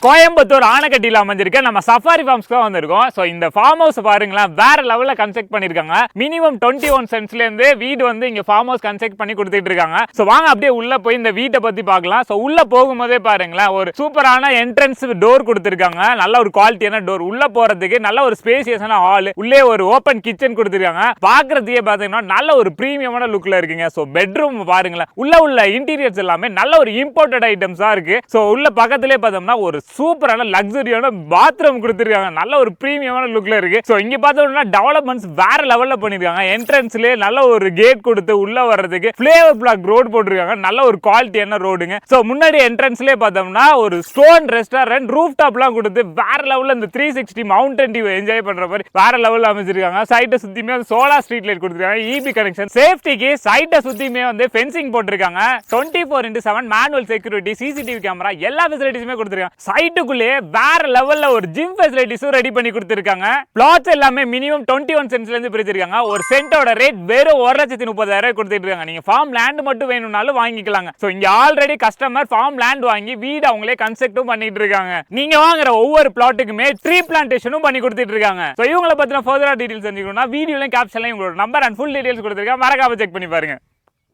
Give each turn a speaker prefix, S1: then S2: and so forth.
S1: கோயம்புத்தூர் ஆனக்கட்டியில் அமைஞ்சிருக்க நம்ம சஃபாரி ஃபார்ம்ஸ்க்கு தான் வந்திருக்கோம். ஸோ இந்த ஃபார்ம் ஹவுஸ் பாருங்களேன், வேற லெவலில் கன்ஸ்ட்ரக்ட் பண்ணிருக்காங்க. மினிமம் 21 சென்ட்ஸ்ல இருந்து வீடு வந்து இங்க ஃபார்ம் ஹவுஸ் கன்ஸ்ட்ரக்ட் பண்ணி கொடுத்துட்டு இருக்காங்க. ஸோ வாங்க அப்படியே உள்ள போய் இந்த வீட்டை பத்தி பார்க்கலாம். ஸோ உள்ள போகும்போதே பாருங்களேன், ஒரு சூப்பரான என்ட்ரன்ஸ் டோர் கொடுத்துருக்காங்க. நல்ல ஒரு குவாலிட்டியான டோர். உள்ள போறதுக்கு நல்ல ஒரு ஸ்பேசியஸான ஹால், உள்ளே ஒரு ஓப்பன் கிச்சன் கொடுத்துருக்காங்க. பாக்குறதுக்கே பாத்தீங்கன்னா நல்ல ஒரு பிரீமியமான லுக்ல இருக்குங்க. ஸோ பெட்ரூம் பாருங்களேன், உள்ள இன்டீரியர்ஸ் எல்லாமே நல்ல ஒரு இம்போர்ட்டட் ஐட்டம்ஸா இருக்கு. ஸோ உள்ள பக்கத்திலே பார்த்தோம்னா ஒரு சூப்பரான லக்ஸரியான பாத்ரூம் கொடுத்திருக்காங்க. நல்ல ஒரு பிரீமியமான லுக்ல இருக்கு. சோ இங்க பார்த்தோம்னா டெவலப்மெண்ட்ஸ் வேற லெவல்ல பண்ணிருக்காங்க. என்ட்ரன்ஸ்லயே நல்ல ஒரு கேட் கொடுத்து உள்ள வர்றதுக்கு ஃப்ளேவர் பிளாக் ரோட் போட்டுருக்காங்க. நல்ல ஒரு குவாலிட்டியான ரோடுங்க. சோ முன்னாடி என்ட்ரன்ஸ்லயே பார்த்தோம்னா ஒரு ஸ்டோன் ரெஸ்டாரண்ட் ரூஃப் டாப்லாம் கொடுத்து வேற லெவல்ல இந்த 360 மவுண்டன் டியூ என்ஜாய் பண்ற மாதிரி வேற லெவல்ல அமைச்சிருக்காங்க. சைட்டை சுத்தியுமே சோலார் ஸ்ட்ரீட் லைட் கொடுத்திருக்காங்க. EB connection. சேஃப்டிக்கு சைட்டை சுத்தியுமே வந்து ஃபென்சிங் போட்டிருக்காங்க. 24/7 மேனுவல் செக்யூரிட்டி, சிசிடிவி கேமரா எல்லா ஃபெசிலிட்டிஸுமே கொடுத்திருக்காங்க. சைட்டுக்குள்ளே வேற லெவல்ல ஒரு ஜிம் ஃபெசிலிட்டிஸும் ரெடி பண்ணி கொடுத்திருக்காங்க. பிளாட்ஸ் எல்லாமே மினிமம் 21 சென்ட்ஸ்ல இருந்து பிரிச்சிருக்காங்க. ஒரு சென்ட்டோட ரேட் வெறும் 1,30,000 கொடுத்துட்டு இருக்காங்க. நீங்க ஃபார்ம் லேண்ட் மட்டும் வேணும்னாலும் வாங்கிக்கலாங்க. சோ இங்க ஆல்ரெடி கஸ்டமர் ஃபார்ம் லேண்ட் வாங்கி வீடு அவங்களே கன்ஸ்ட்ரக்டும் பண்ணிட்டு இருக்காங்க. நீங்க வாங்குற ஒவ்வொரு பிளாட்டுக்குமே ட்ரீ பிளான்டேஷனும் பண்ணி கொடுத்துட்டு இருக்காங்க. சோ இவங்கள பத்தின ஃபர்தரா டீடைல்ஸ் தெரிஞ்சுக்கணும்னா வீடியோல கேப்ஷன்ல உங்களோட நம்பர் அண்ட் ஃபுல் டீடைல்ஸ் கொடுத்திருக்காங்க. மறக்காம செக் பண்ணி பாருங்க.